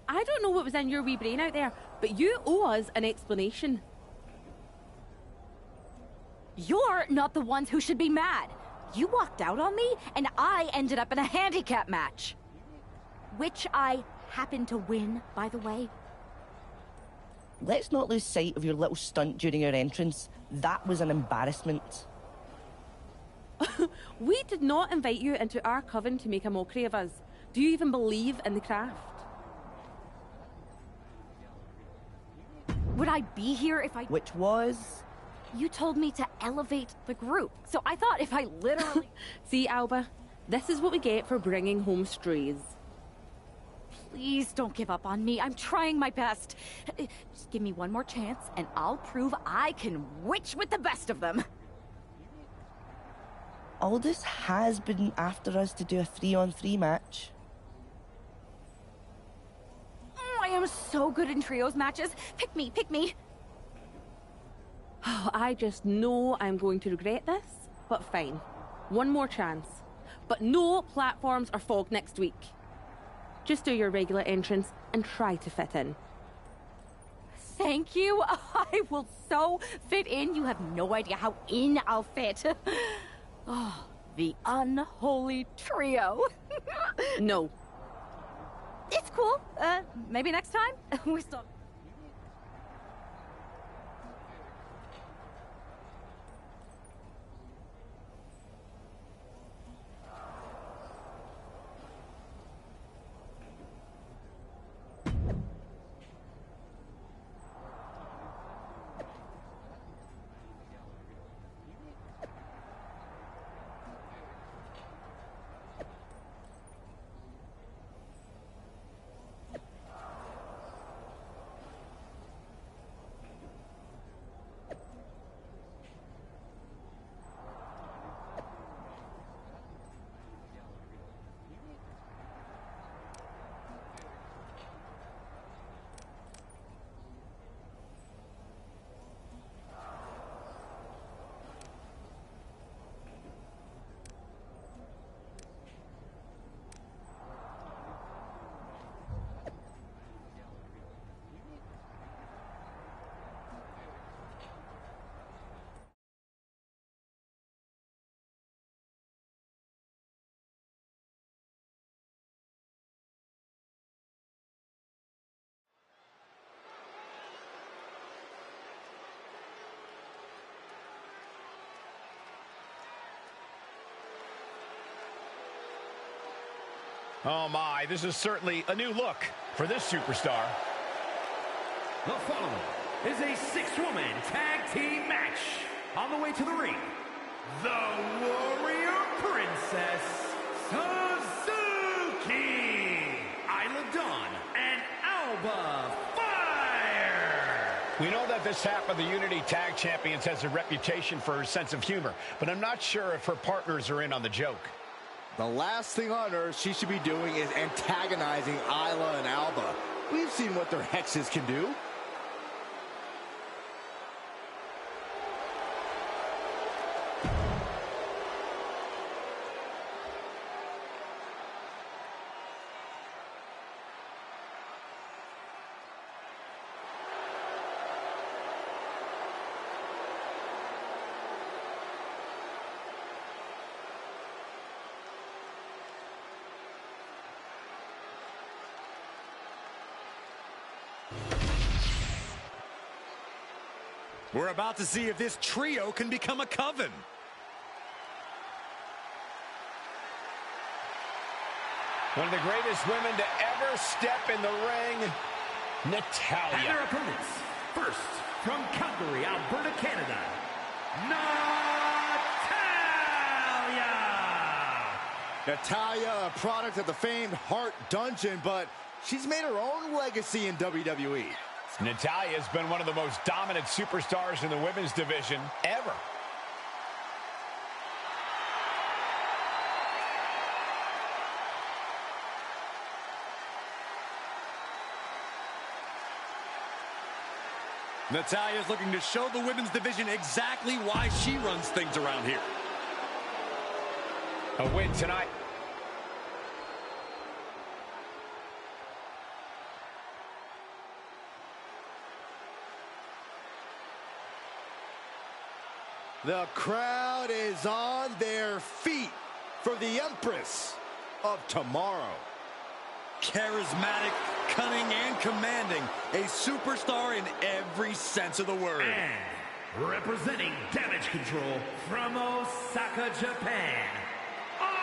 I don't know what was in your wee brain out there, but you owe us an explanation. You're not the ones who should be mad. You walked out on me, and I ended up in a handicap match. Which I happened to win, by the way. Let's not lose sight of your little stunt during your entrance. That was an embarrassment. We did not invite you into our coven to make a mockery of us. Do you even believe in the craft? Would I be here if I... Which was? You told me to elevate the group, so I thought if I literally... See, Alba, this is what we get for bringing home strays. Please don't give up on me. I'm trying my best. Just give me one more chance, and I'll prove I can witch with the best of them. Aldous has been after us to do a 3-on-3 match. I am so good in trios matches. Pick me, pick me. Oh, I just know I'm going to regret this, but fine. One more chance. But no platforms or fog next week. Just do your regular entrance and try to fit in. Thank you. I will so fit in. You have no idea how in I'll fit. Oh, the unholy trio. No. It's cool. Maybe next time. We're still... Oh my, this is certainly a new look for this superstar. The following is a 6-woman tag team match. On the way to the ring, the Warrior Princess, Suzuki, Isla Dawn, and Alba Fire. We know that this half of the Unity Tag Champions has a reputation for her sense of humor, but I'm not sure if her partners are in on the joke. The last thing on earth she should be doing is antagonizing Isla and Alba. We've seen what their hexes can do. We're about to see if this trio can become a coven. One of the greatest women to ever step in the ring, Natalya. And their opponents, first, from Calgary, Alberta, Canada, Natalya, a product of the famed Heart Dungeon, but she's made her own legacy in WWE. Natalya has been one of the most dominant superstars in the women's division ever. Natalya is looking to show the women's division exactly why she runs things around here. A win tonight. The crowd is on their feet for the Empress of Tomorrow. Charismatic, cunning, and commanding. A superstar in every sense of the word. And representing Damage Control from Osaka, Japan, Asuka!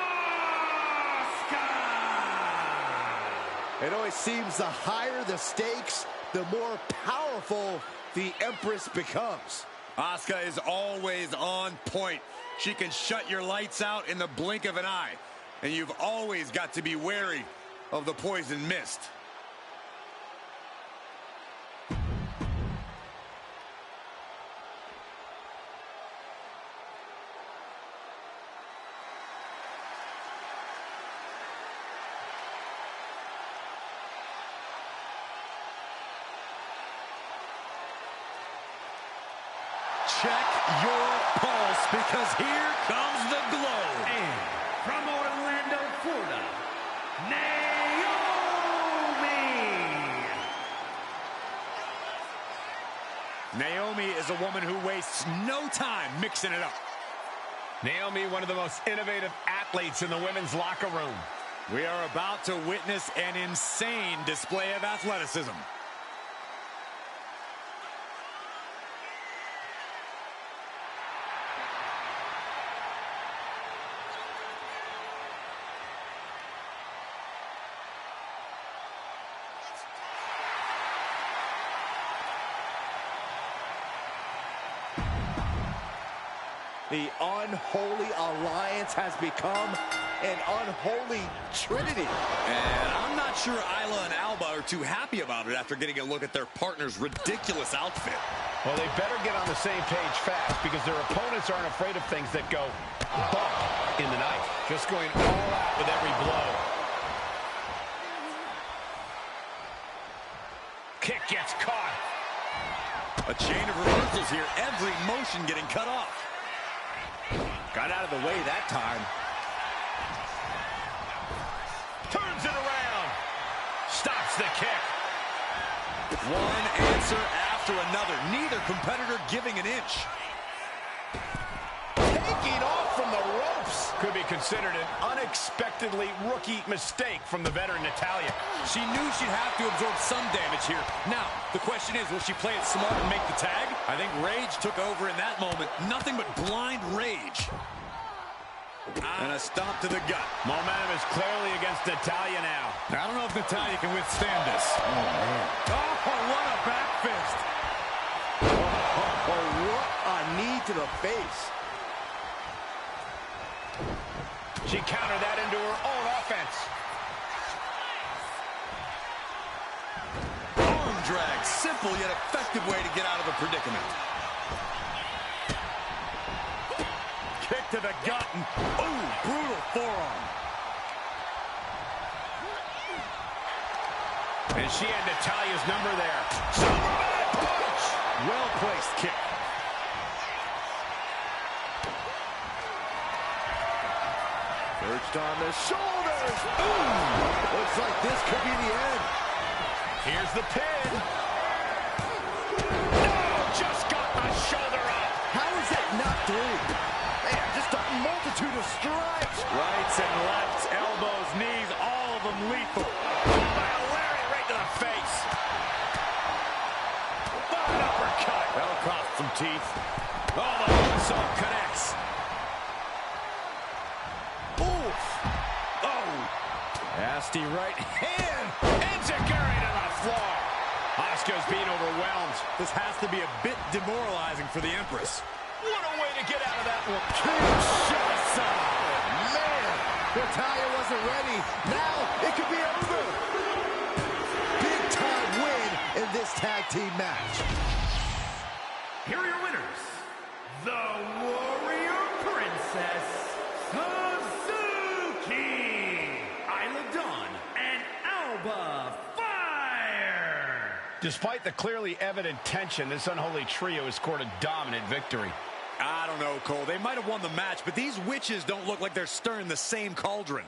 It always seems the higher the stakes, the more powerful the Empress becomes. Asuka is always on point. She can shut your lights out in the blink of an eye. And you've always got to be wary of the poison mist. Check your pulse, because here comes the glow. And from Orlando, Florida, Naomi is a woman who wastes no time mixing it up. Naomi, one of the most innovative athletes in the women's locker room. We are about to witness an insane display of athleticism. The unholy alliance has become an unholy trinity. And I'm not sure Isla and Alba are too happy about it after getting a look at their partner's ridiculous outfit. Well, they better get on the same page fast, because their opponents aren't afraid of things that go bump in the night. Just going all out with every blow. Kick gets caught. A chain of reversals here, every motion getting cut off. Got out of the way that time. Turns it around. Stops the kick. One answer after another. Neither competitor giving an inch. Taking off from the ropes. Could be considered an unexpectedly rookie mistake from the veteran Natalya. She knew she'd have to absorb some damage here. Now, the question is, will she play it smart and make the tag? I think rage took over in that moment. Nothing but blind rage. And a stomp to the gut. Momentum is clearly against Natalya now. I don't know if Natalya can withstand this. Oh, man. Oh, what a back fist. Oh, what a knee to the face. She countered that into her own offense. Arm drag. Simple yet effective way to get out of a predicament. Kick to the gut. And, ooh, brutal forearm. And she had Natalya's number there. Superman punch! Well-placed kick. Perched on the shoulders. Ooh! Looks like this could be the end. Here's the pin. No! Just got the shoulder up. How is that not through? Man, just a multitude of strikes. Rights and lefts, elbows, knees, all of them lethal. By a lariat right to the face. What an uppercut. That'll cost some teeth. Oh, the moonsault connects. Oof. Oh. Nasty right hand. Enziguri to the floor. Asuka's being overwhelmed. This has to be a bit demoralizing for the Empress. What a way to get out of that one. Kinshasa. Man, Natalya wasn't ready. Now it could be over. Big time win in this tag team match. Here are your winners, the Warrior Princess, Suzuki, Isla Dawn, and Alba Fire. Despite the clearly evident tension, this unholy trio has scored a dominant victory. I don't know, Cole. They might have won the match, but these witches don't look like they're stirring the same cauldron.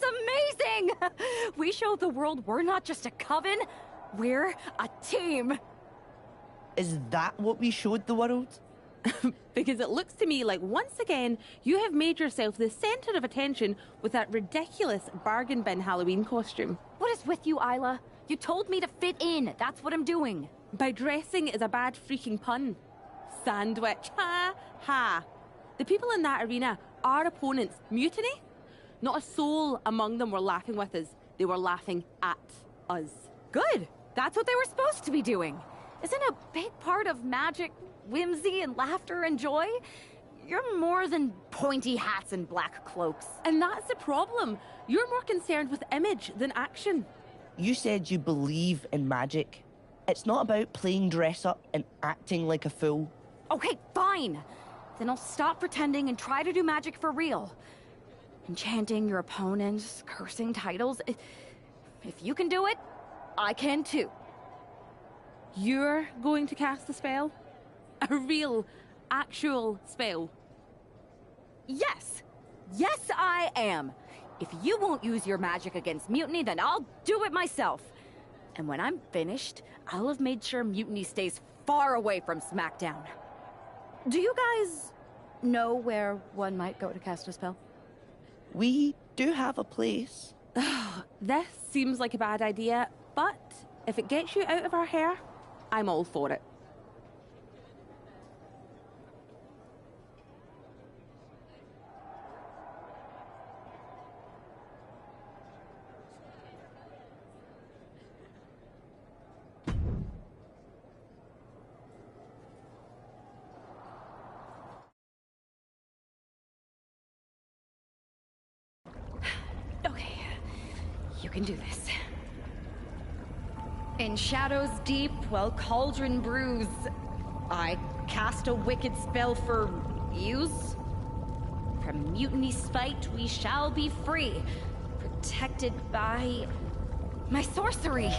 amazing! We showed the world we're not just a coven, we're a team. Is that what we showed the world? Because it looks to me like once again you have made yourself the centre of attention with that ridiculous bargain bin Halloween costume. What is with you, Isla? You told me to fit in. That's what I'm doing. By dressing is a bad freaking pun. Sandwich. Ha ha. The people in that arena, our opponents, mutiny? Not a soul among them were laughing with us. They were laughing at us. Good. That's what they were supposed to be doing. Isn't a big part of magic whimsy and laughter and joy? You're more than pointy hats and black cloaks. And that's the problem. You're more concerned with image than action. You said you believe in magic. It's not about playing dress up and acting like a fool. Okay, fine. Then I'll stop pretending and try to do magic for real. Enchanting your opponents, cursing titles. If you can do it, I can too. You're going to cast a spell? A real, actual spell? Yes. Yes, I am. If you won't use your magic against Mutiny, then I'll do it myself. And when I'm finished, I'll have made sure Mutiny stays far away from SmackDown. Do you guys know where one might go to cast a spell? We do have a place. This seems like a bad idea, but if it gets you out of our hair, I'm all for it. Okay, you can do this. In shadows deep, while cauldron brews, I cast a wicked spell for use. From Mutiny's spite, we shall be free, protected by my sorcery.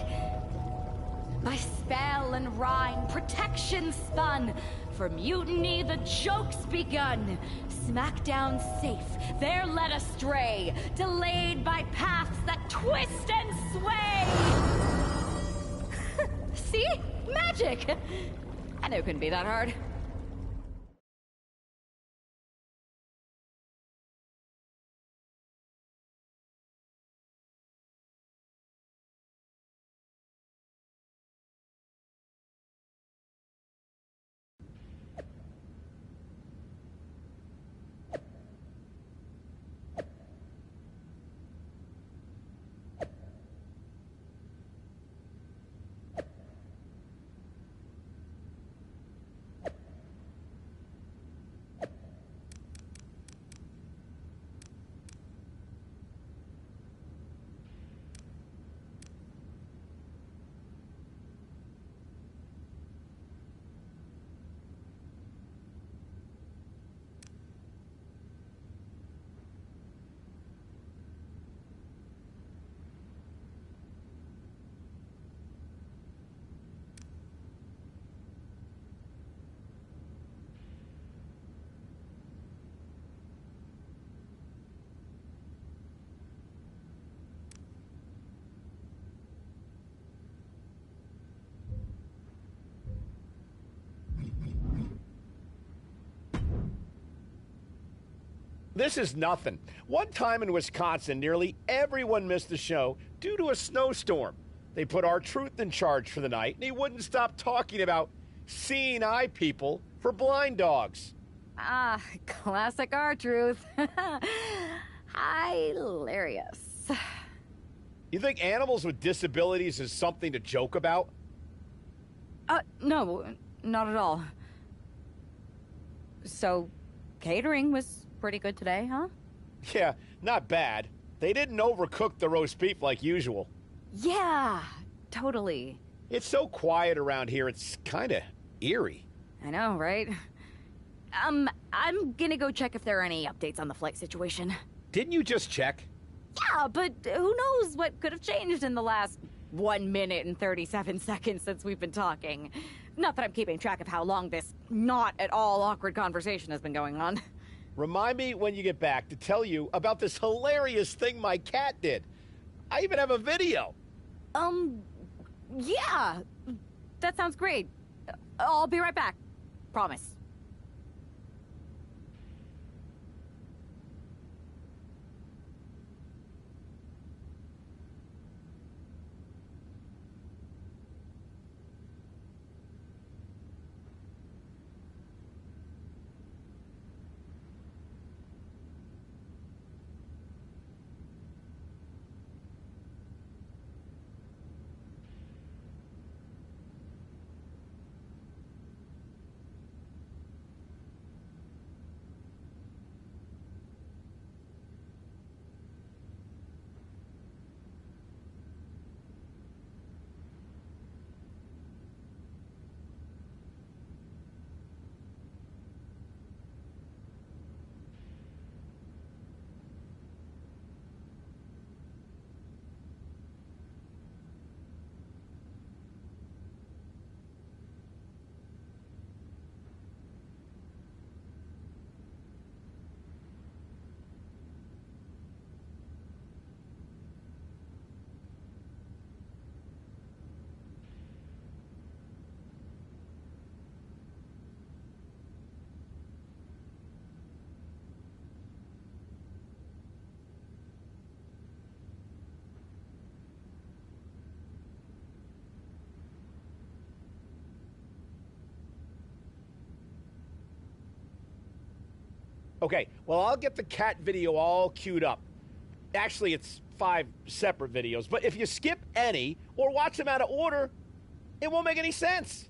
By spell and rhyme, protection spun. For Mutiny, the joke's begun. SmackDown safe, there led astray, delayed by paths that twist and sway. See? Magic! I knew it couldn't be that hard. This is nothing. One time in Wisconsin, nearly everyone missed the show due to a snowstorm. They put R-Truth in charge for the night, and he wouldn't stop talking about seeing eye people for blind dogs. Ah, classic R-Truth. Hilarious. You think animals with disabilities is something to joke about? No, not at all. So, catering was pretty good today, huh? Yeah, not bad. They didn't overcook the roast beef like usual. Yeah, totally. It's so quiet around here, it's kind of eerie. I know, right? I'm gonna go check if there are any updates on the flight situation. Didn't you just check? Yeah, but who knows what could have changed in the last 1 minute and 37 seconds since we've been talking. Not that I'm keeping track of how long this not at all awkward conversation has been going on. Remind me when you get back to tell you about this hilarious thing my cat did. I even have a video. Yeah. That sounds great. I'll be right back. Promise. Okay, well, I'll get the cat video all queued up. Actually, it's 5 separate videos, but if you skip any or watch them out of order, it won't make any sense.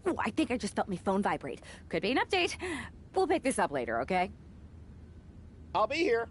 Oh, I think I just felt my phone vibrate. Could be an update. We'll pick this up later, okay? I'll be here.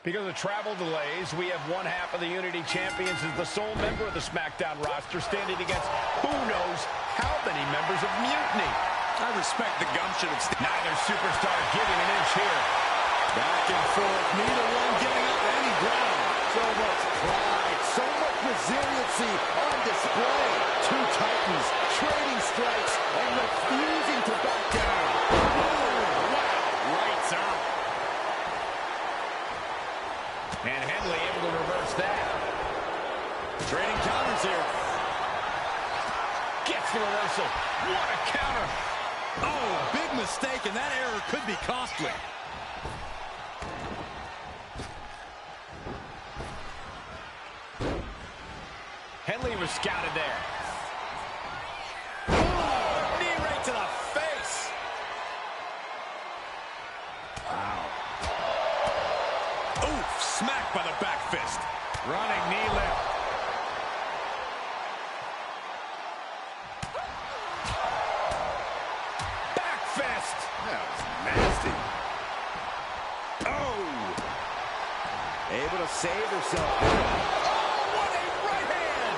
Because of travel delays, we have one half of the Unity Champions as the sole member of the SmackDown roster standing against who knows how many members of Mutiny. I respect the gumption of neither superstar giving an inch here. Back and forth, neither one getting up any ground. So much pride, so much resiliency on display. Two titans trading strikes and refusing to back down. wow, lights out. And Henley able to reverse that. Trading counters here. Gets the reversal. What a counter. Oh, big mistake, and that error could be costly. Henley was scouted there. Oh, knee right to the face. Wow. Oof, smacked by the back fist. Running knee lift. Back fist. That was nasty. Oh. Able to save herself. Oh, what a right hand.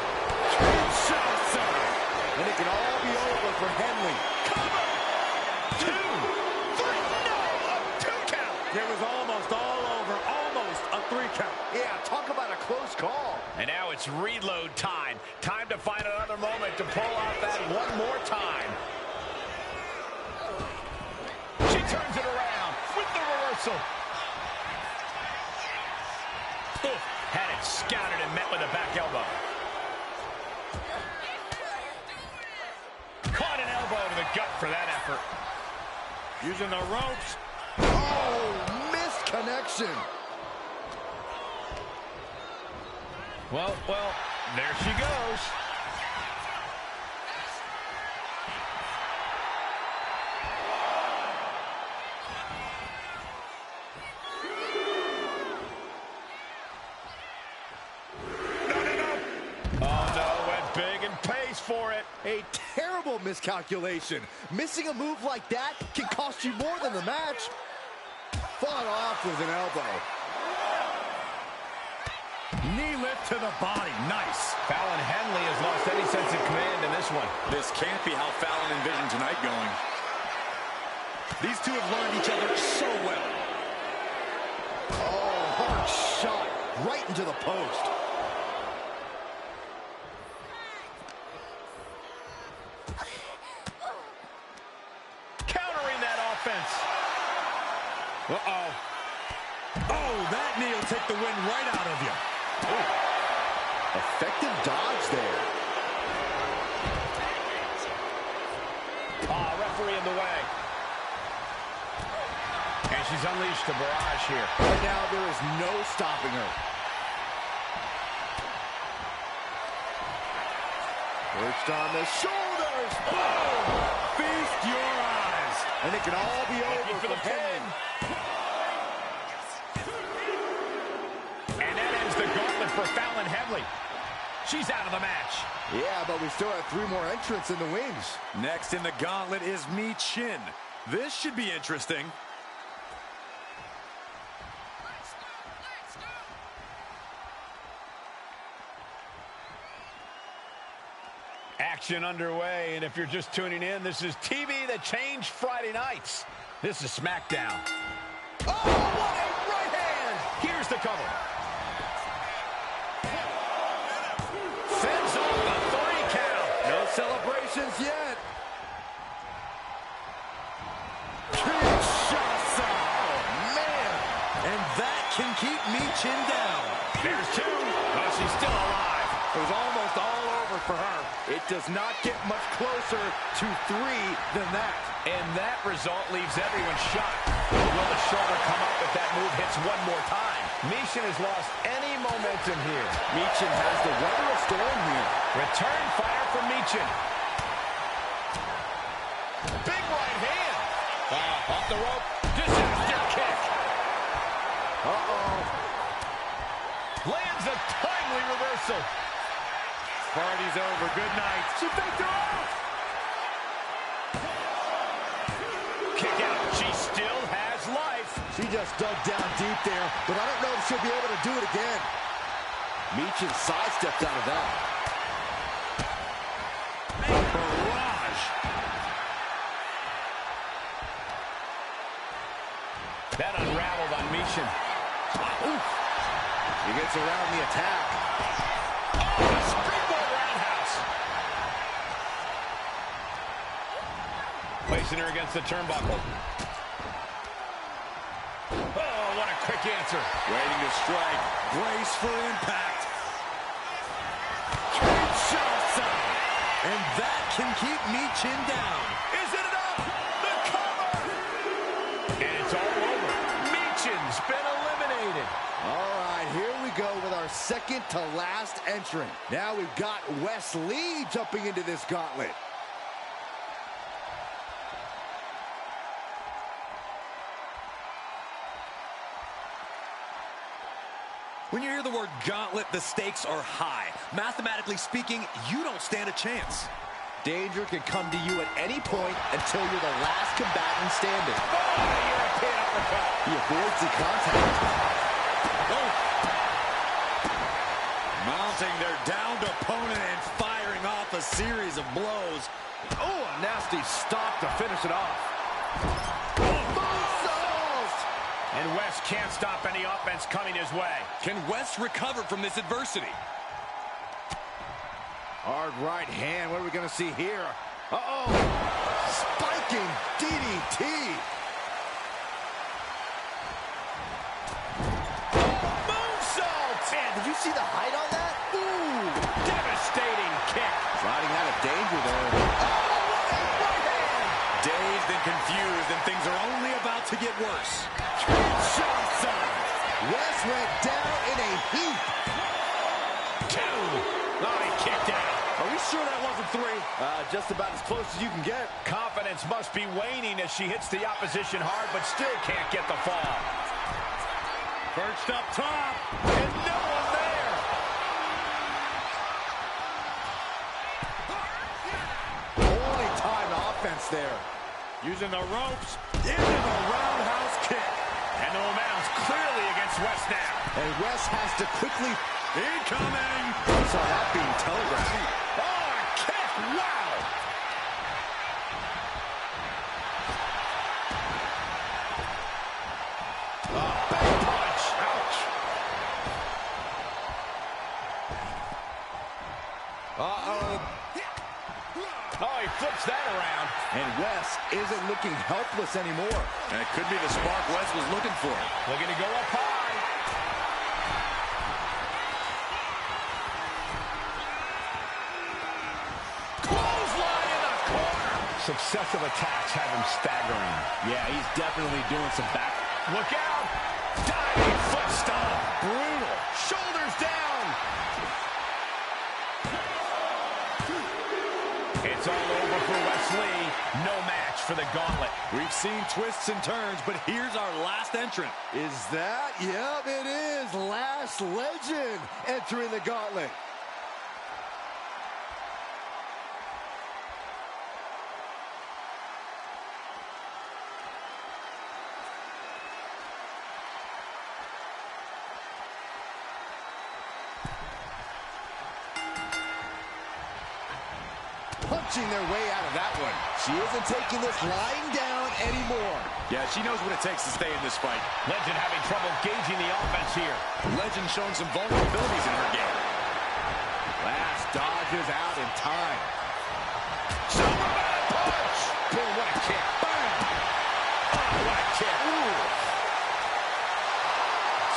Kinshasa. And it can all be over for Henley. Cover. 2, 3, no, a 2 count. It was almost all over, almost a 3 count. Yeah, talk about a close call. And now it's reload time. Time to find another moment to pull out that one more time. She turns it around with the reversal. Oof, had it scouted and met with a back elbow. Caught an elbow to the gut for that effort. Using the ropes. Oh, missed connection. Well, there she goes. For it. A terrible miscalculation. Missing a move like that can cost you more than the match. Fought off with an elbow. Knee lift to the body. Nice. Fallon Henley has lost any sense of command in this one. This can't be how Fallon envisioned tonight going. These two have learned each other so well. Oh, hard shot right into the post. Uh-oh. Oh, that knee will take the wind right out of you. Ooh. Effective dodge there. Referee in the way. And she's unleashed a barrage here. Right now, there is no stopping her. Perched on the shoulders. Boom! Feast your eyes. And it can all be over for the pin. And that ends the gauntlet for Fallon Henley. She's out of the match. Yeah, but we still have 3 more entrants in the wings. Next in the gauntlet is Mi Chin. This should be interesting. Action underway, and if you're just tuning in, this is TV that changed Friday nights. This is SmackDown. Oh, what a right hand! Here's the cover. Sends off the 3 count. No celebrations yet. Kinshasa! Oh, man! And that can keep Mi Chin down. There's 2. Well, she's still alive. It was almost all over for her. It does not get much closer to 3 than that. And that result leaves everyone shocked. Will the shoulder come up if that move hits one more time? Mi Chin has lost any momentum here. Mi Chin has the weather of storm here. Return fire from Mi Chin. Big right hand. Off the rope. Disaster kick. Uh-oh. Lands a timely reversal. Party's over. Good night. She faked her off. Kick out. She still has life. She just dug down deep there, but I don't know if she'll be able to do it again. Mi Chin sidestepped out of that. Barrage. That unraveled on Mi Chin. Oof. He gets around the attack. Oh, springboard roundhouse. Placing her against the turnbuckle. Oh, what a quick answer. Waiting to strike. Brace for impact. Kinshasa! And that can keep Mi Chin down. Is it enough? The cover! And it's all over. Mi Chin's been eliminated. All right, here we go with our second to last entrant. Now we've got Wes Lee jumping into this gauntlet. When you hear the word gauntlet, the stakes are high. Mathematically speaking, you don't stand a chance. Danger can come to you at any point until you're the last combatant standing. Oh, European uppercut. He avoids the contact. Oh. Mounting their downed opponent and firing off a series of blows. Oh, a nasty stop to finish it off. And Wes can't stop any offense coming his way. Can Wes recover from this adversity? Hard right hand. What are we going to see here? Uh-oh. Spiking DDT. Moonsault! Man, did you see the height on that? Ooh. Devastating kick. Riding out of danger there. Oh, what a right hand! Dazed and confused, and things are only about to get worse. Kinshasa! Wes went down in a heap. 2. Oh, he kicked out. Are we sure that wasn't 3? Just about as close as you can get. Confidence must be waning as she hits the opposition hard, but still can't get the fall. Perched up top, and no one there. Only time offense there. Using the ropes into the roundhouse kick. And the momentum's clearly against West now. And West has to quickly... Incoming! I saw that being telegraphed. Oh, a kick! Wow! A big punch! Ouch! Uh-oh. Oh, he flips that around. And West isn't looking helpless anymore. And it could be the spark West was looking for. Looking to go up high. Clothesline in the corner. Successive attacks have him staggering. Yeah, he's definitely doing some back. Look out! Diving foot stomp. Brutal. Shoulders down. It's all over for Wesley. No match for the gauntlet. We've seen twists and turns, but here's our last entrant. Is that? Yep, it is. Last Legend entering the gauntlet. Punching their way out of that one. She isn't taking this lying down anymore. Yeah, she knows what it takes to stay in this fight. Legend having trouble gauging the offense here. Legend showing some vulnerabilities in her game. Last dodges out in time. Superman punch! Boom, what a kick. Bam! Oh, what a kick. Ooh.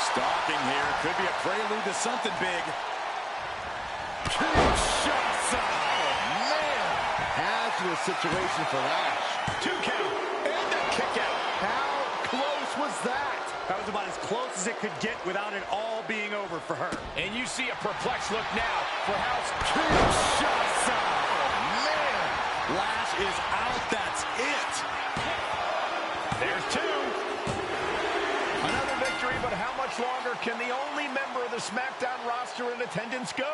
Stalking here. Could be a prelude to something big. Kinshasa! Hazardous situation for Lash. 2 count. And a kick out. How close was that? That was about as close as it could get without it all being over for her. And you see a perplexed look now for House Kinshasa! Man! Lash is out. That's it. There's 2. Another victory, but how much longer can the only member of the SmackDown roster in attendance go?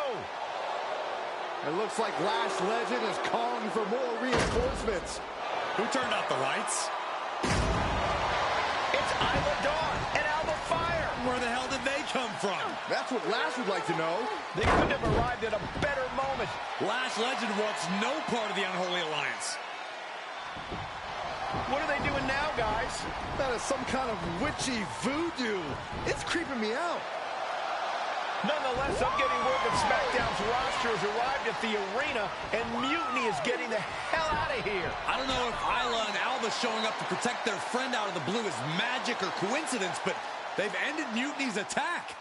It looks like Last Legend is calling for more reinforcements. Who turned out the lights? It's Isla Dawn and Alba Fire. Where the hell did they come from? That's what Lash would like to know. They couldn't have arrived at a better moment. Last Legend wants no part of the Unholy Alliance. What are they doing now, guys? That is some kind of witchy voodoo. It's creeping me out. Nonetheless, I'm getting word that SmackDown's roster has arrived at the arena, and Mutiny is getting the hell out of here. I don't know if Isla and Alba showing up to protect their friend out of the blue is magic or coincidence, but they've ended Mutiny's attack.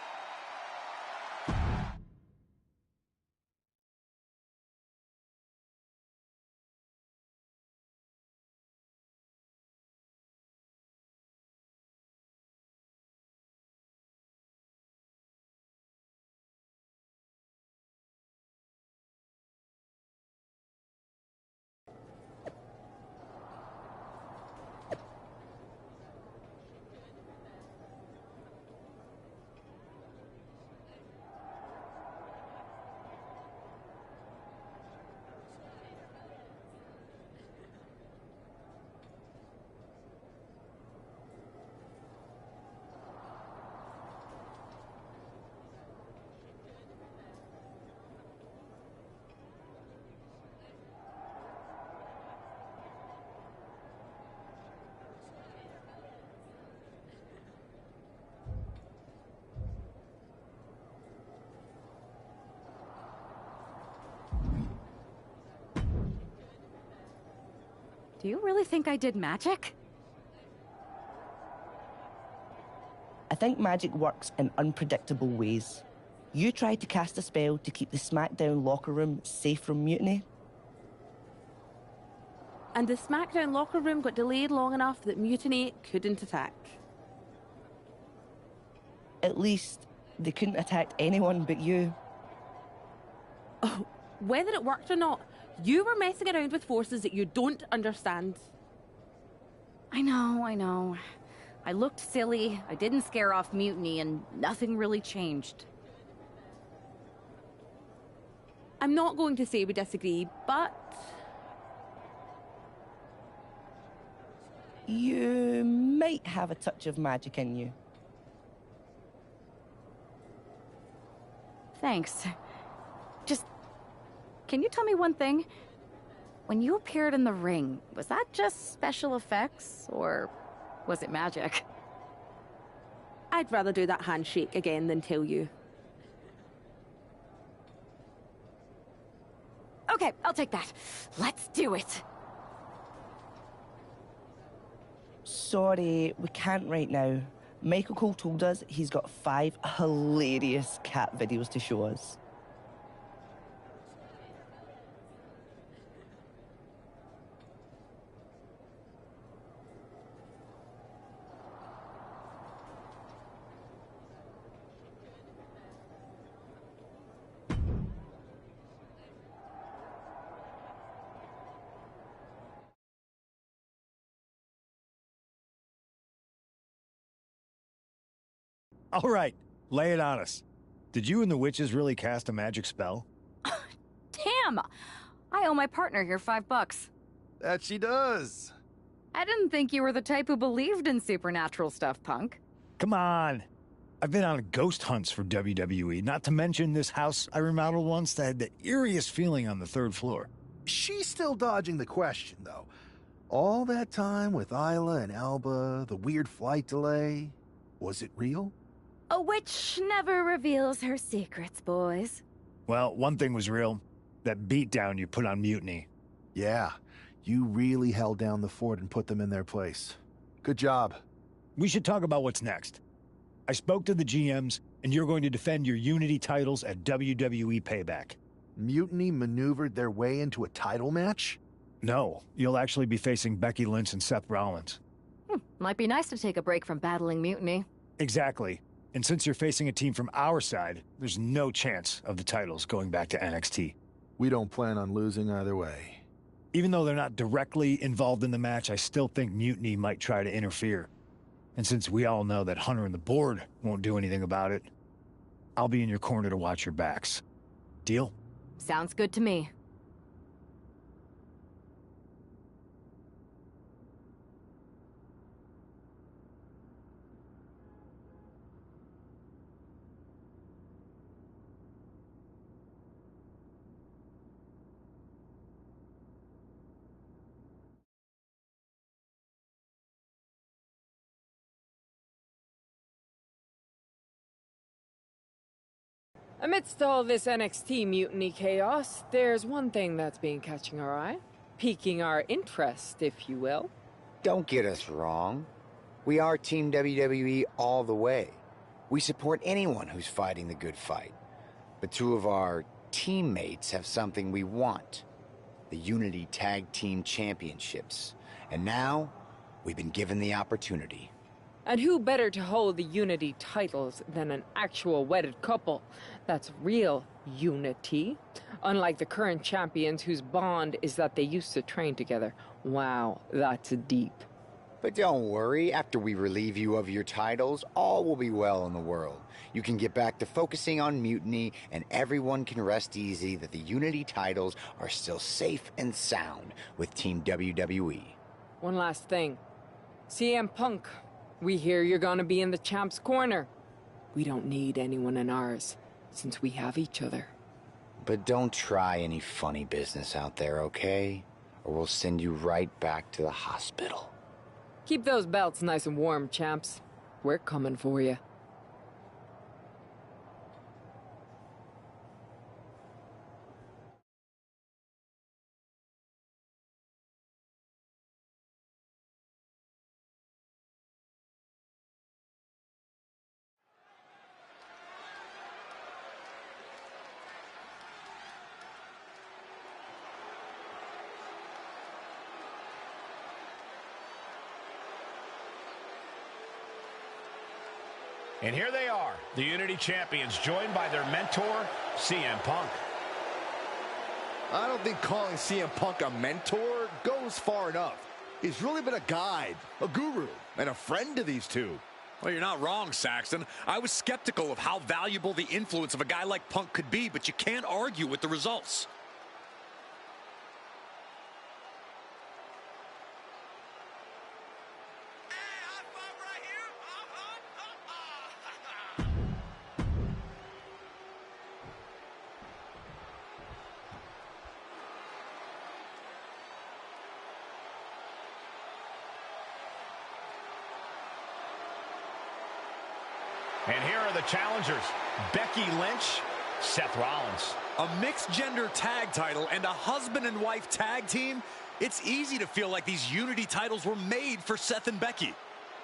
Do you really think I did magic? I think magic works in unpredictable ways. You tried to cast a spell to keep the SmackDown locker room safe from mutiny. And the SmackDown locker room got delayed long enough that Mutiny couldn't attack. At least, they couldn't attack anyone but you. Oh, whether it worked or not, you were messing around with forces that you don't understand. I know. I looked silly, I didn't scare off Mutiny, and nothing really changed. I'm not going to say we disagree, but... You might have a touch of magic in you. Thanks. Just... can you tell me one thing? When you appeared in the ring, was that just special effects, or was it magic? I'd rather do that handshake again than tell you. Okay, I'll take that. Let's do it. Sorry, we can't right now. Michael Cole told us he's got 5 hilarious cat videos to show us. All right, lay it on us. Did you and the witches really cast a magic spell? Damn! I owe my partner here $5. That she does. I didn't think you were the type who believed in supernatural stuff, punk. Come on. I've been on ghost hunts for WWE, not to mention this house I remodeled once that had the eeriest feeling on the 3rd floor. She's still dodging the question, though. All that time with Isla and Alba, the weird flight delay, was it real? A witch never reveals her secrets, boys. Well, one thing was real. That beatdown you put on Mutiny. Yeah, you really held down the fort and put them in their place. Good job. We should talk about what's next. I spoke to the GMs, and you're going to defend your Unity titles at WWE Payback. Mutiny maneuvered their way into a title match? No, you'll actually be facing Becky Lynch and Seth Rollins. Might be nice to take a break from battling Mutiny. Exactly. And since you're facing a team from our side, there's no chance of the titles going back to NXT. We don't plan on losing either way. Even though they're not directly involved in the match, I still think Mutiny might try to interfere. And since we all know that Hunter and the board won't do anything about it, I'll be in your corner to watch your backs. Deal? Sounds good to me. Amidst all this NXT mutiny chaos, there's one thing that's been catching our eye. Piquing our interest, if you will. Don't get us wrong. We are Team WWE all the way. We support anyone who's fighting the good fight. But 2 of our teammates have something we want. The Unity Tag Team Championships. And now, we've been given the opportunity. And who better to hold the Unity titles than an actual wedded couple? That's real unity. Unlike the current champions whose bond is that they used to train together. Wow, that's deep. But don't worry, after we relieve you of your titles, all will be well in the world. You can get back to focusing on Mutiny, and everyone can rest easy that the Unity titles are still safe and sound with Team WWE. One last thing. CM Punk, we hear you're gonna be in the champ's corner. We don't need anyone in ours, since we have each other. But don't try any funny business out there, okay? Or we'll send you right back to the hospital. Keep those belts nice and warm, champs. We're coming for you. And here they are, the Unity Champions, joined by their mentor, CM Punk. I don't think calling CM Punk a mentor goes far enough. He's really been a guide, a guru, and a friend to these two. Well, you're not wrong, Saxton. I was skeptical of how valuable the influence of a guy like Punk could be, but you can't argue with the results. And here are the challengers, Becky Lynch, Seth Rollins. A mixed-gender tag title and a husband and wife tag team? It's easy to feel like these Unity titles were made for Seth and Becky.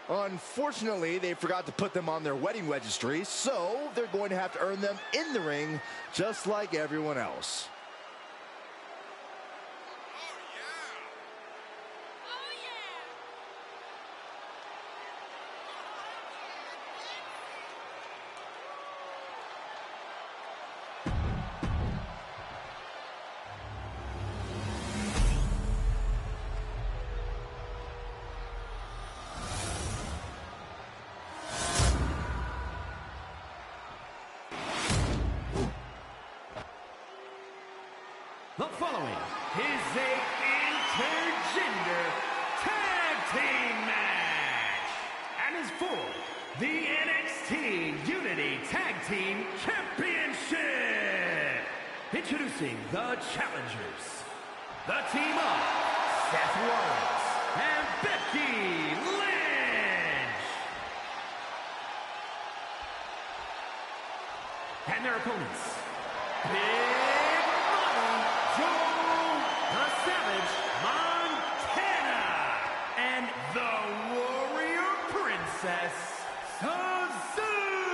Unfortunately, they forgot to put them on their wedding registry, so they're going to have to earn them in the ring, just like everyone else. The following is a intergender tag team match and is for the NXT Unity Tag Team Championship. Introducing the challengers, the team of Seth Rollins and Becky Lynch. And their opponents, the Savage Montana and the Warrior Princess Suzuki.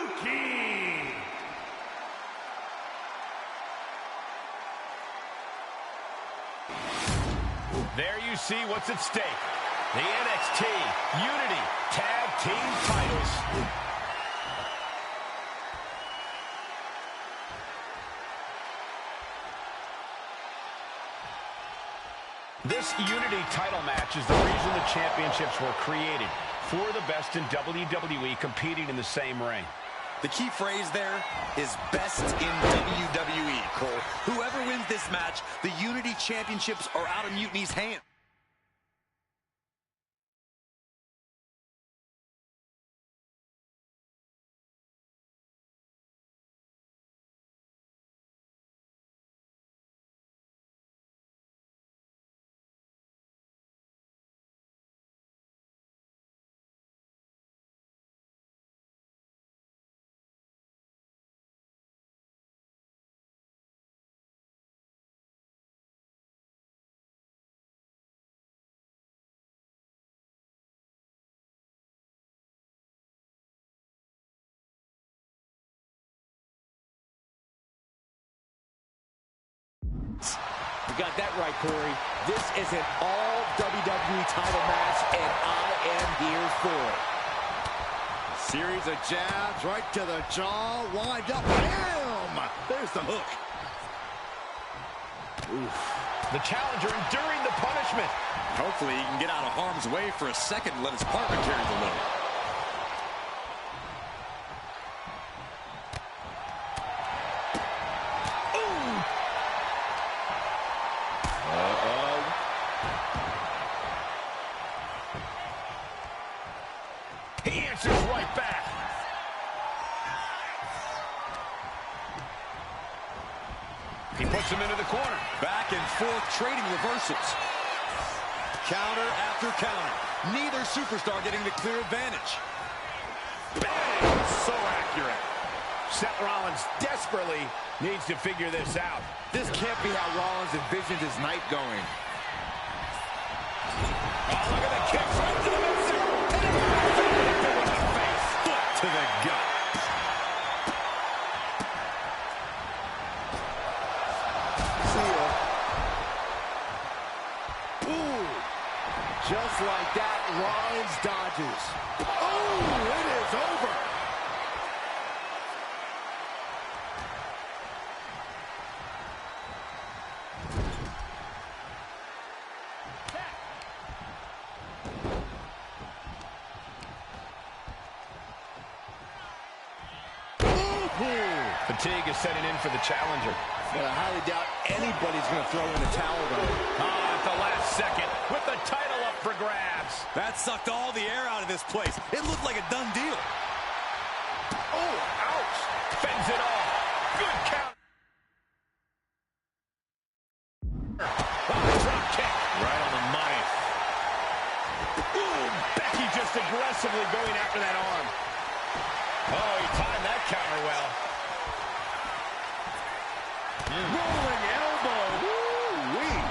There you see what's at stake. The NXT Unity Tag Team titles. This Unity title match is the reason the championships were created, for the best in WWE competing in the same ring. The key phrase there is best in WWE, Cole. Whoever wins this match, the Unity Championships are out of Mutiny's hands. You got that right, Corey. This is an all WWE title match, and I am here for it. A series of jabs right to the jaw, wind up, bam! There's the hook. Oof. The challenger enduring the punishment. Hopefully he can get out of harm's way for a second and let his partner carry the load. He answers right back. He puts him into the corner. Back and forth trading reversals. Counter after counter. Neither superstar getting the clear advantage. Bang! So accurate. Seth Rollins desperately needs to figure this out. This can't be how Rollins envisioned his night going. Oh, look at the kicks right to the midsection. And in the face. Foot to the gut. See ya. Ooh. Just like that, Rollins dodges. Oh, it is over. Fatigue is setting in for the challenger. But I highly doubt anybody's going to throw in a towel, though. At the last second, with the title up for grabs. That sucked all the air out of this place. It looked like a done deal. Oh, ouch. Fends it off. Good count. Drop kick. Right on the money. Ooh, Becky just aggressively going after that arm. Oh, he timed that counter well. Rolling elbow. Woo-wee.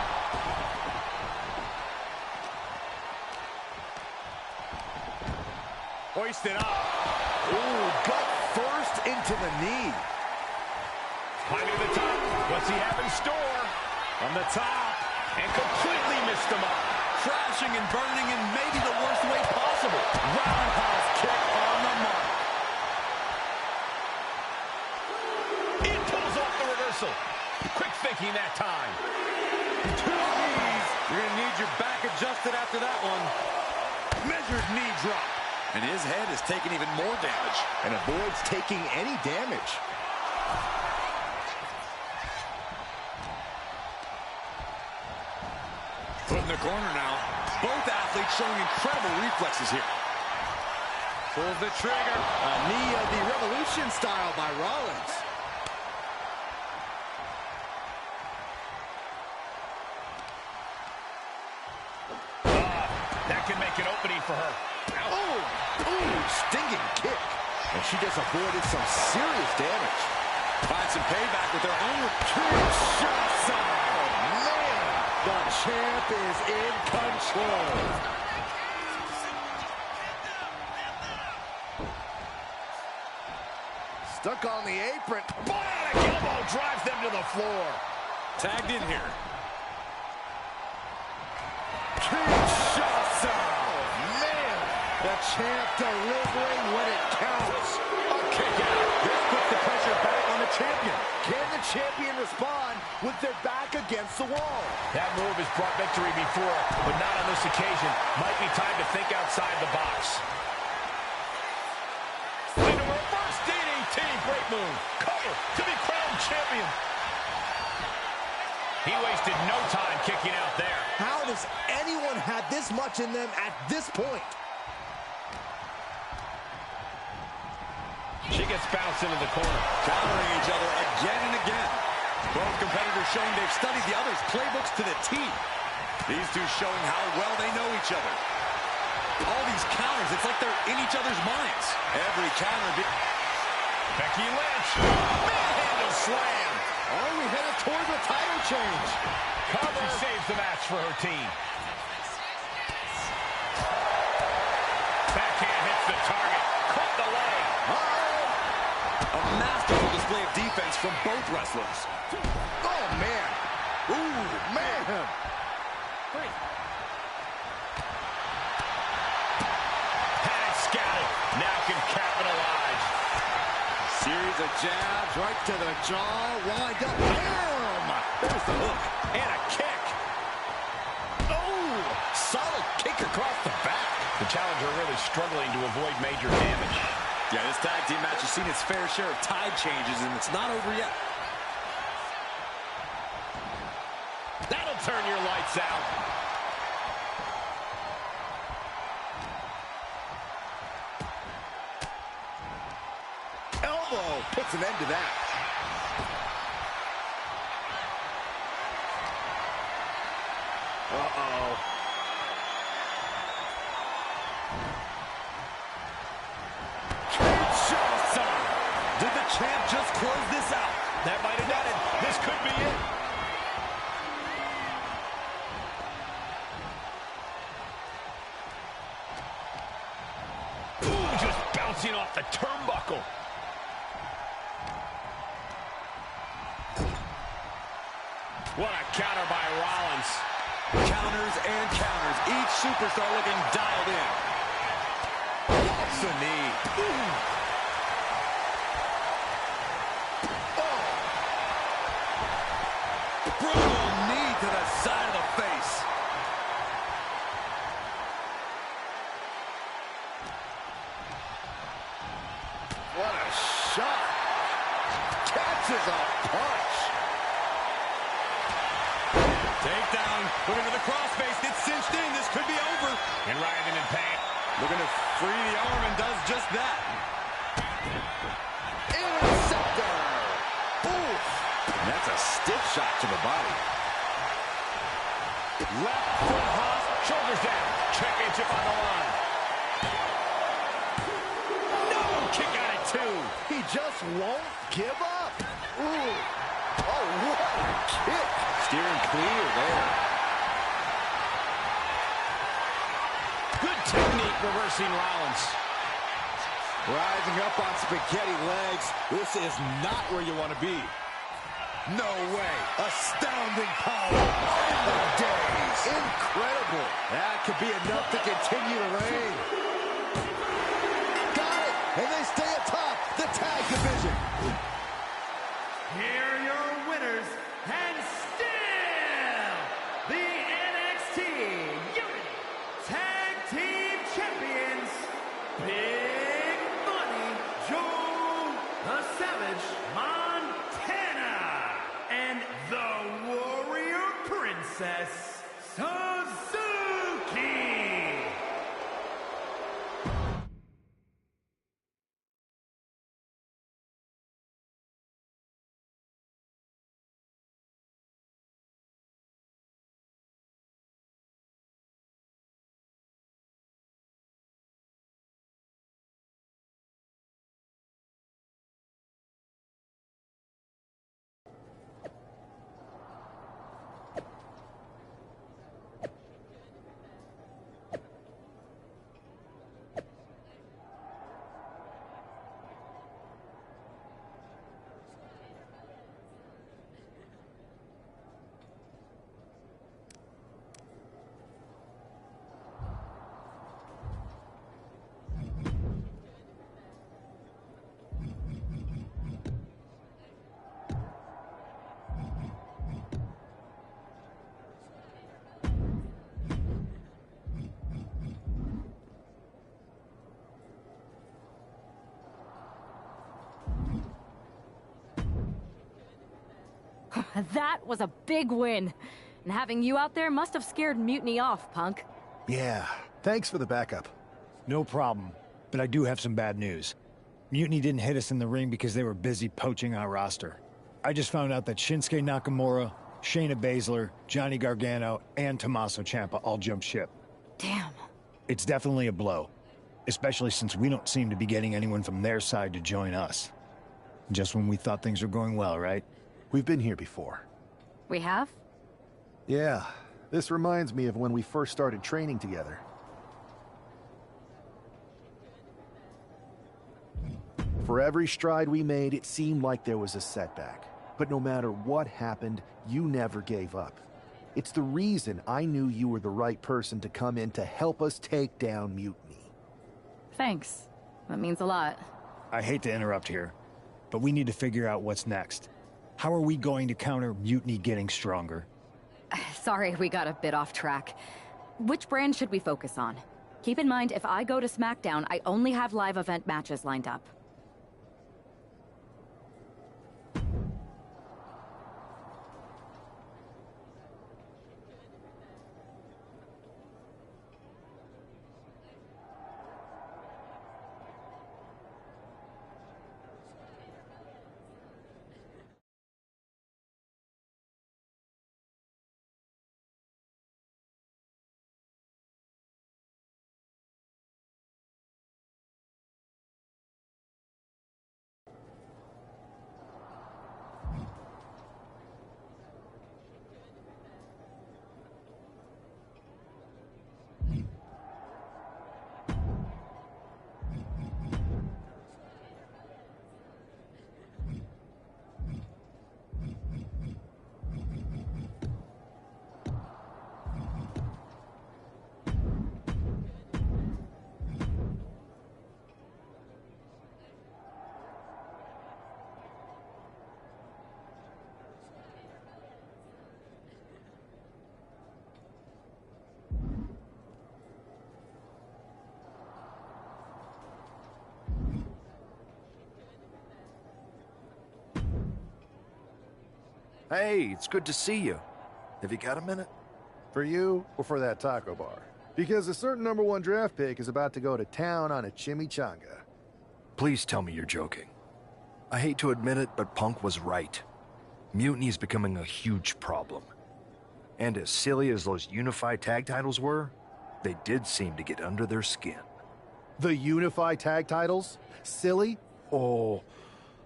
Hoisted up. Ooh, gut first into the knee. Climbing to the top. What's he have in store? On the top. And completely missed him up. Crashing and burning in maybe the worst way possible. Roundhouse kick on the mark. It pulls off the reversal. Quick thinking that time. 2 knees. You're going to need your back adjusted after that one. Measured knee drop. And his head is taking even more damage. And avoids taking any damage. Put in the corner now. Both athletes showing incredible reflexes here. Pulls the trigger. A knee of the Revolution style by Rollins. That can make an opening for her. Oh, ooh, stinging kick. And she just avoided some serious damage. Find some payback with their own Kinshasa. Man, the champ is in control. Stuck on the apron. Bionic elbow drives them to the floor. tagged in here. Kinshasa. Man, the champ delivering when it counts. A kick out. This puts the pressure back on the champion. Can the champion respond with their back against the wall? That move has brought victory before, but not on this occasion. Might be time to think outside the box. Into a reverse DDT. Great move. Cover to be crowned champion. He wasted no time kicking out there. How does anyone have this much in them at this point? She gets bounced into the corner. Countering each other again and again. Both competitors showing they've studied the other's playbooks to the T. These two showing how well they know each other. All these counters, it's like they're in each other's minds. Every counter... Becky Lynch. Manhandle slam. Are we headed toward the title change? Cover saves the match for her team. Backhand hits the target. Caught the leg. A masterful display of defense from both wrestlers. Oh, man. Ooh, man. Panic scouted. Now can capitalize. Series of jabs right to the jaw. Wind up. Bam! There's the hook. And a kick. Oh! Solid kick across the back. The challenger really struggling to avoid major damage. Yeah, this tag team match has seen its fair share of tide changes, and it's not over yet. That'll turn your lights out. Elbow puts an end to that. Uh-oh. Kinshasa. Did the champ just close this out? That might have done it. This could be it. Ooh, just bouncing off the turnbuckle. What a counter by Rollins. Counters and counters. Each superstar looking dialed in. Off the knee. Ooh. Brutal knee to the side of the face. What a shot. unleashes a punch. Takedown. Looking to the crossface. Gets cinched in. This could be over. And writhing in pain. Looking to free the arm and does just that. Interceptor. Oof. And that's a stiff shot to the body. Left foot hop. Shoulders down. Championship on the line. No! Kick out at 2. He just won't give up. Ooh. Oh, what a kick. Steering clear there. Good technique reversing Rollins. Rising up on spaghetti legs. This is not where you want to be. No way. Astounding power. End of days. Incredible. That could be enough to continue the reign. Got it. And they stay atop the tag division. Here are your winners, and still the NXT Unity Tag Team Champions, Big Money Joe the Savage Montana, and the Warrior Princess Suzuki. That was a big win. And having you out there must have scared Mutiny off, Punk. Yeah, thanks for the backup. No problem, but I do have some bad news. Mutiny didn't hit us in the ring because they were busy poaching our roster. I just found out that Shinsuke Nakamura, Shayna Baszler, Johnny Gargano, and Tommaso Ciampa all jumped ship. Damn. It's definitely a blow, especially since we don't seem to be getting anyone from their side to join us. Just when we thought things were going well, right? We've been here before. We have? Yeah, this reminds me of when we first started training together. For every stride we made, it seemed like there was a setback. But no matter what happened, you never gave up. It's the reason I knew you were the right person to come in to help us take down Mutiny. Thanks. That means a lot. I hate to interrupt here, but we need to figure out what's next. How are we going to counter Mutiny getting stronger? Sorry, we got a bit off track. Which brand should we focus on? Keep in mind, if I go to SmackDown, I only have live event matches lined up. Hey, it's good to see you. Have you got a minute? For you or for that taco bar? Because a certain #1 draft pick is about to go to town on a chimichanga. Please tell me you're joking. I hate to admit it, but Punk was right. Mutiny is becoming a huge problem. And as silly as those unified tag titles were, they did seem to get under their skin. The unified tag titles? Silly? Oh,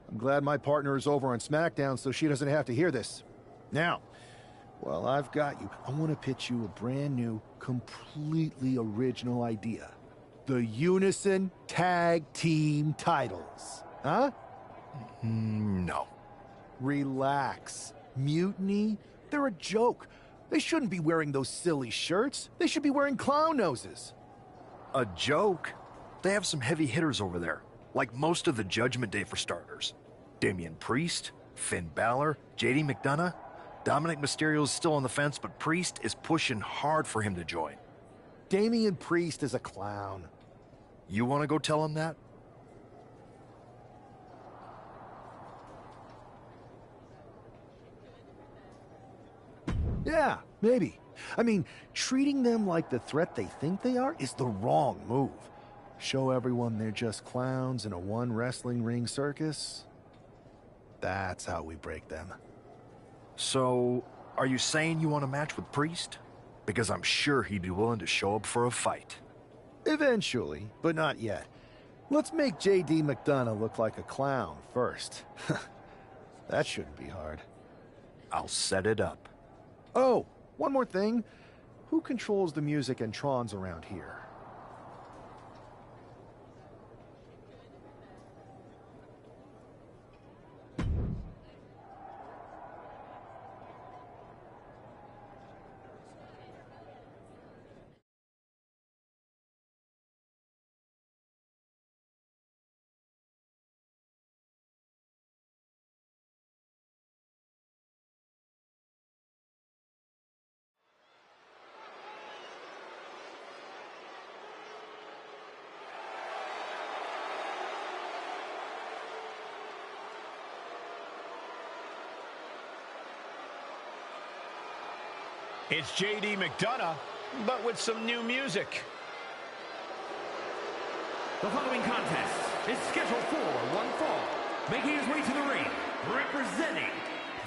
I'm glad my partner is over on SmackDown so she doesn't have to hear this. Now, while I've got you, I want to pitch you a brand new, completely original idea. The Unison Tag Team titles. Huh? No. Relax. Mutiny? They're a joke. They shouldn't be wearing those silly shirts. They should be wearing clown noses. A joke? They have some heavy hitters over there, like most of the Judgment Day for starters. Damian Priest, Finn Balor, JD McDonough. Dominic Mysterio's still on the fence, but Priest is pushing hard for him to join. Damian Priest is a clown. You want to go tell him that? Yeah, maybe. I mean, treating them like the threat they think they are is the wrong move. Show everyone they're just clowns in a one wrestling ring circus. That's how we break them. So, are you saying you want a match with Priest? Because I'm sure he'd be willing to show up for a fight. Eventually, but not yet. Let's make JD McDonough look like a clown first. That shouldn't be hard. I'll set it up. Oh, one more thing. Who controls the music and Trons around here? It's JD McDonough, but with some new music. The following contest is scheduled for one fall. Making his way to the ring, representing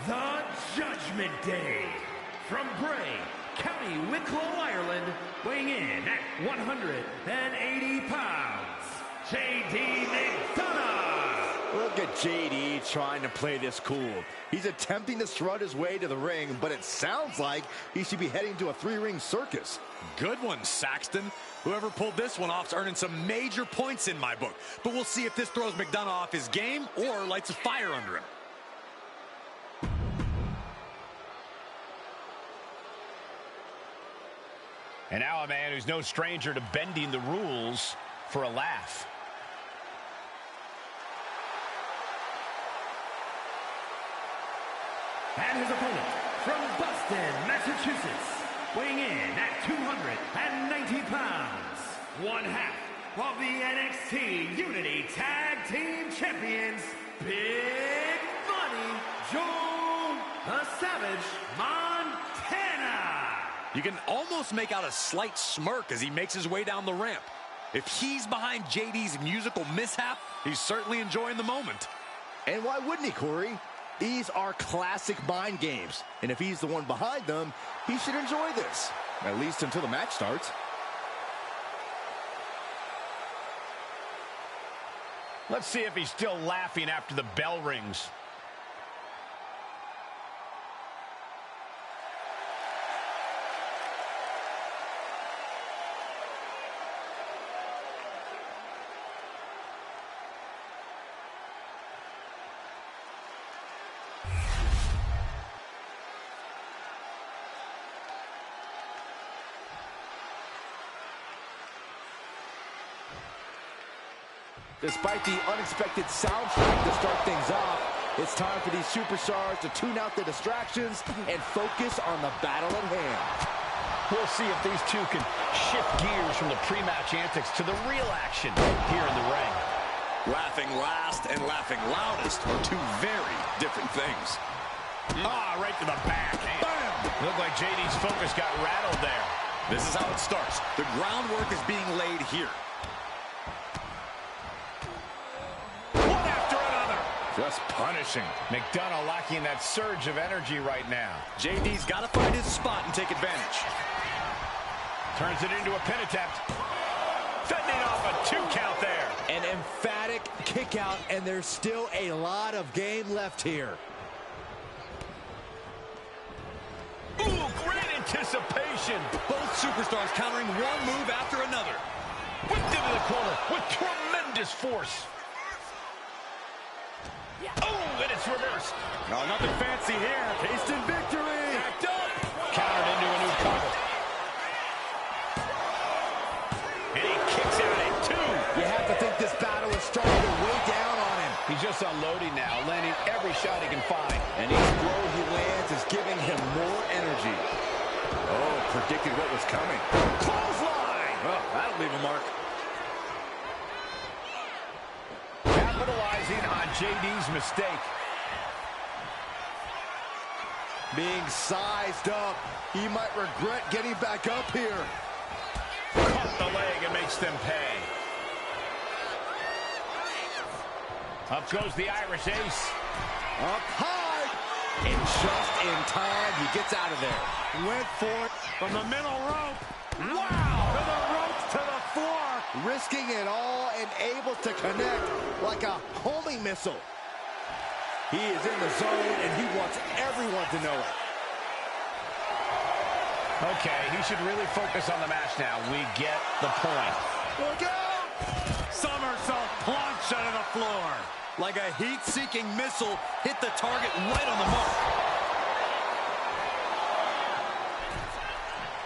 the Judgment Day. From Bray, County Wicklow, Ireland, weighing in at 180 pounds, JD McDonough. Look at JD trying to play this cool. He's attempting to strut his way to the ring, but it sounds like he should be heading to a 3-ring circus. Good one, Saxton. Whoever pulled this one off's earning some major points in my book. But we'll see if this throws McDonough off his game or lights a fire under him. And now a man who's no stranger to bending the rules for a laugh. And his opponent from Boston, Massachusetts, weighing in at 290 pounds, one half of the NXT Unity Tag Team Champions, Big Money Joe the Savage Montana. You can almost make out a slight smirk as he makes his way down the ramp. If he's behind JD's musical mishap, he's certainly enjoying the moment. And why wouldn't he, Corey? These are classic mind games. And if he's the one behind them, he should enjoy this. At least until the match starts. Let's see if he's still laughing after the bell rings. Despite the unexpected soundtrack to start things off, it's time for these superstars to tune out the distractions and focus on the battle at hand. We'll see if these two can shift gears from the pre-match antics to the real action here in the ring. Laughing last and laughing loudest are two very different things. Ah, right to the back. Bam! Looked like JD's focus got rattled there. This is how it starts. The groundwork is being laid here. One after another. Just punishing. McDonough lacking that surge of energy right now. JD's got to find his spot and take advantage. Turns it into a pin attempt. Fending off a 2 count there. An emphatic kick out, and there's still a lot of game left here. Ooh, great anticipation. Both superstars countering one move after another. Whipped into the corner with tremendous force. Oh, and it's reversed. No, nothing fancy here. Tasting victory. Backed up. Countered into a new cover. And he kicks out at 2. You have to think this battle is starting to weigh down on him. He's just unloading now, landing every shot he can find. And each blow he lands is giving him more energy. Oh, predicted what was coming. Clothesline. Oh, that'll leave a mark. Capitalizing on JD's mistake. Being sized up. He might regret getting back up here. Caught the leg and makes them pay. Up goes the Irish Ace. Up high. And just in time, he gets out of there. Went for it from the middle rope. Wow! To the ropes, to the floor. Risking it all and able to connect like a homing missile. He is in the zone, and he wants everyone to know it. Okay, he should really focus on the match now. We get the point. Look out! Somersault plunge onto the floor. Like a heat-seeking missile, hit the target right on the mark.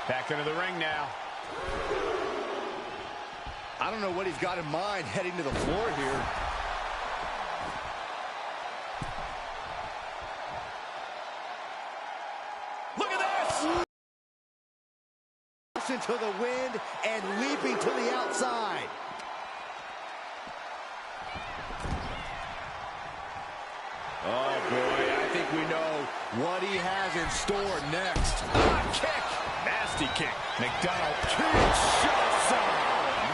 Back into the ring now. I don't know what he's got in mind heading to the floor here. Look at this! Into the wind and leaping to the outside. Oh boy, I think we know what he has in store next. Kick! Nasty kick. McDonough. Shots up.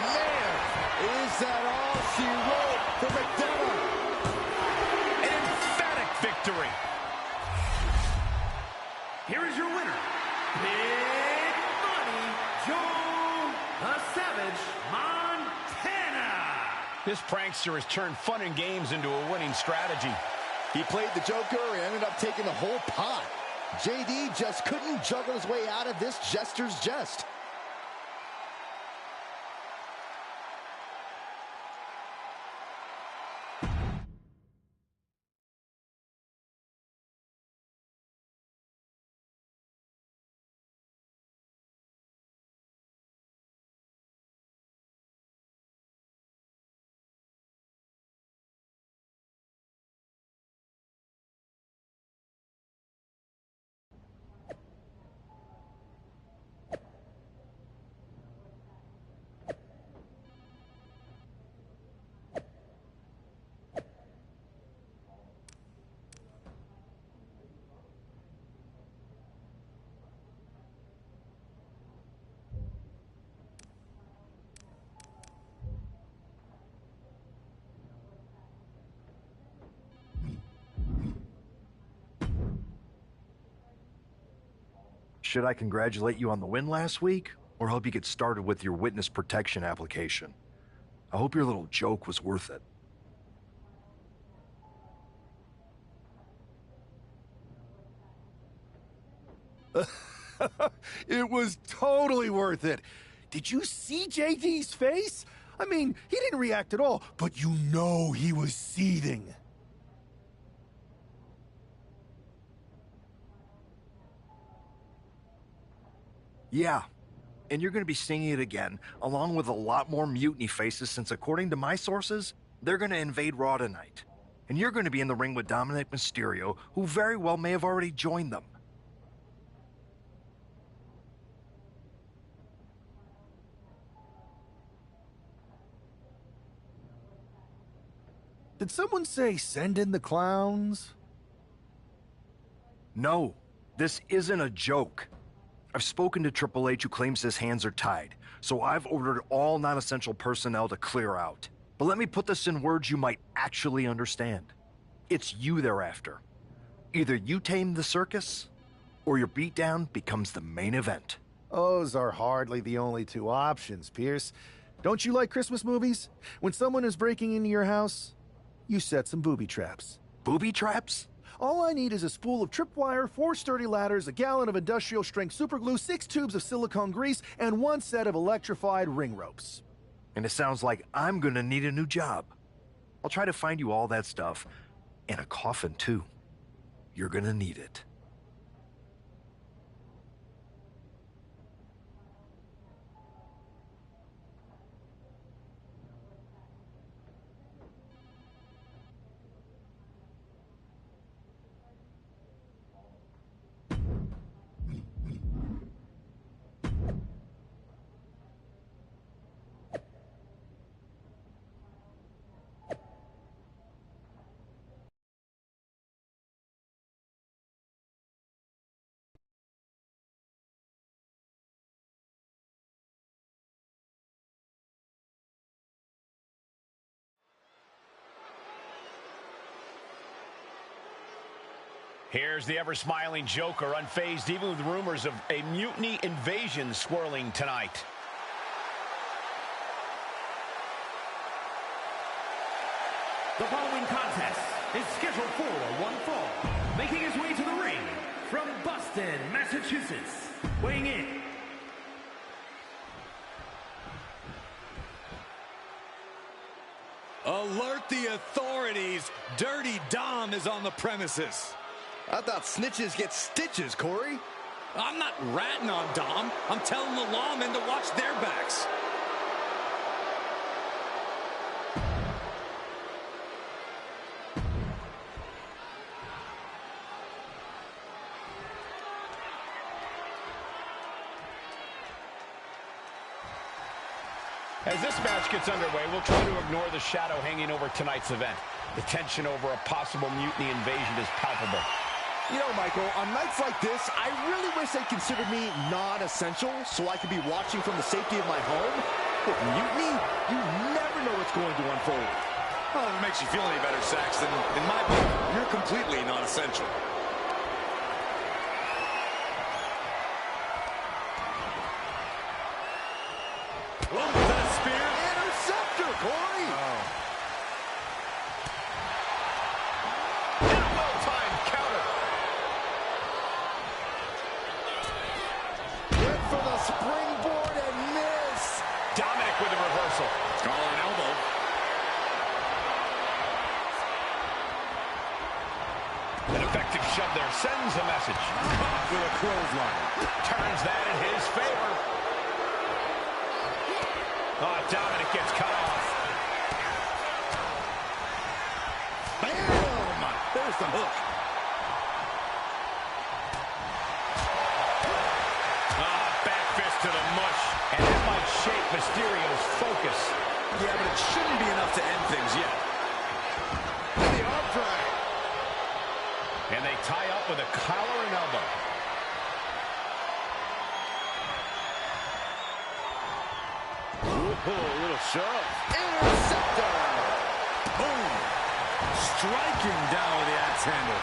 Man, is that all she wrote for McDonough? An emphatic victory. Here is your winner, Big Money Joe the Savage Montana. This prankster has turned fun and games into a winning strategy. He played the Joker and ended up taking the whole pot. JD just couldn't juggle his way out of this jester's jest. Should I congratulate you on the win last week, or help you get started with your witness protection application? I hope your little joke was worth it. It was totally worth it. Did you see JD's face? I mean, he didn't react at all, but you know he was seething. Yeah, and you're going to be seeing it again, along with a lot more mutiny faces, since according to my sources, they're going to invade Raw tonight. And you're going to be in the ring with Dominic Mysterio, who very well may have already joined them. Did someone say send in the clowns? No, this isn't a joke. I've spoken to Triple H, who claims his hands are tied, so I've ordered all non-essential personnel to clear out. But let me put this in words you might actually understand. It's you they're after. Either you tame the circus, or your beatdown becomes the main event. Those are hardly the only two options, Pierce. Don't you like Christmas movies? When someone is breaking into your house, you set some booby traps. Booby traps? All I need is a spool of tripwire, 4 sturdy ladders, a gallon of industrial-strength superglue, 6 tubes of silicone grease, and 1 set of electrified ring ropes. And it sounds like I'm gonna need a new job. I'll try to find you all that stuff, and a coffin too. You're gonna need it. Here's the ever-smiling Joker, unfazed even with rumors of a mutiny invasion swirling tonight. The following contest is scheduled for one fall. Making his way to the ring from Boston, Massachusetts, weighing in. Alert the authorities. Dirty Dom is on the premises. I thought snitches get stitches, Corey. I'm not ratting on Dom. I'm telling the lawmen to watch their backs. As this match gets underway, we'll try to ignore the shadow hanging over tonight's event. The tension over a possible mutiny invasion is palpable. You know, Michael, on nights like this, I really wish they considered me non-essential so I could be watching from the safety of my home. But mutiny, you never know what's going to unfold. Well, if it makes you feel any better, Saxton, in my book, you're completely non-essential. Interceptor, Corey! Well-timed counter. Went for the springboard and miss. Dominic with a reversal. Collar and elbow. An effective shove there sends a message. With a clothesline. Turns that in his favor. Oh, Dominic gets cut off. Bam! There's the hook. Back fist to the mush. And that might shake Mysterio's focus. Yeah, but it shouldn't be enough to end things yet. And the arm drag. And they tie up with a collar and elbow. Ooh, a little shove. Interceptor. Boom. Striking down with the axe handle.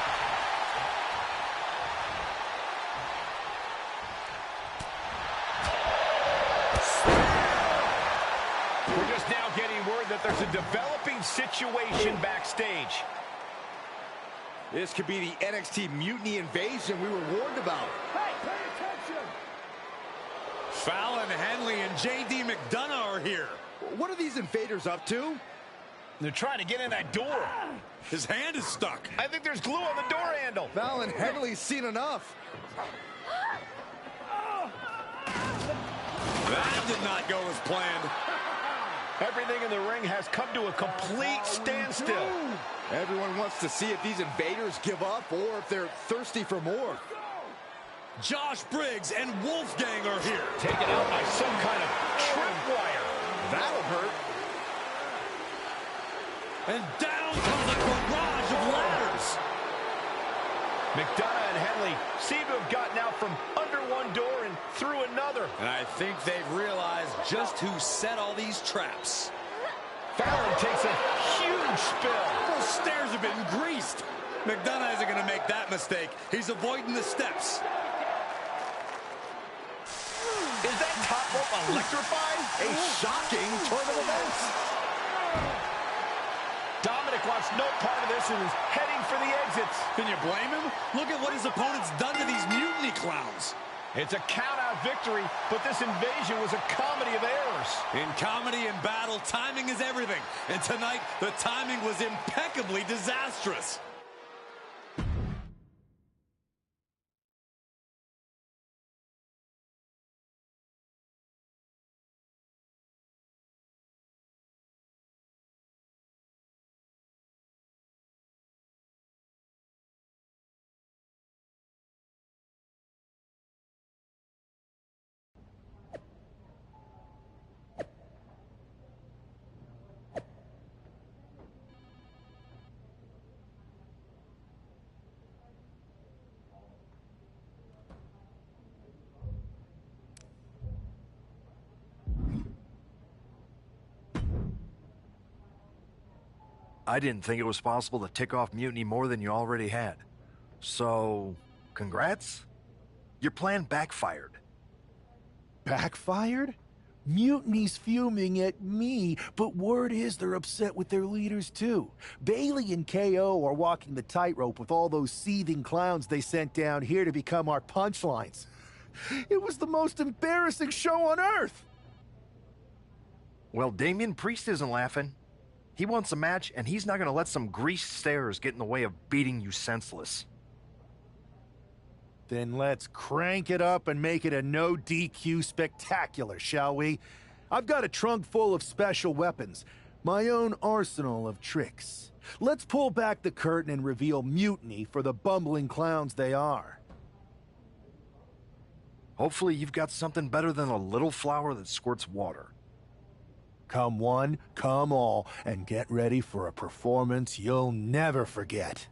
We're just now getting word that there's a developing situation backstage. This could be the NXT Mutiny Invasion we were warned about. Hey, pay attention! Fallon Henley and J.D. McDonough are here. What are these invaders up to? They're trying to get in that door. His hand is stuck. I think there's glue on the door handle. Fallon Henley's seen enough. That did not go as planned. Everything in the ring has come to a complete standstill. Everyone wants to see if these invaders give up or if they're thirsty for more. Josh Briggs and Wolfgang are here. Taken out by some kind of tripwire. That'll hurt. And down comes a barrage of ladders. McDonough and and Henley seem to have gotten out from under one door and through another. And I think they've realized just who set all these traps. Fallon takes a huge spill. Those stairs have been greased. McDonough isn't going to make that mistake. He's avoiding the steps. Is that top rope electrified? A shocking turn of events. Dominic wants no part of this and is heading for the exits. Can you blame him? Look at what his opponent's done to these mutiny clowns. It's a count-out victory, but this invasion was a comedy of errors. In comedy and battle, timing is everything. And tonight, the timing was impeccably disastrous. I didn't think it was possible to tick off Mutiny more than you already had. So, congrats? Your plan backfired. Backfired? Mutiny's fuming at me, but word is they're upset with their leaders too. Bailey and KO are walking the tightrope with all those seething clowns they sent down here to become our punchlines. It was the most embarrassing show on earth! Well, Damian Priest isn't laughing. He wants a match, and he's not going to let some greased stairs get in the way of beating you senseless. Then let's crank it up and make it a no DQ spectacular, shall we? I've got a trunk full of special weapons, my own arsenal of tricks. Let's pull back the curtain and reveal Mutiny for the bumbling clowns they are. Hopefully you've got something better than a little flower that squirts water. Come one, come all, and get ready for a performance you'll never forget.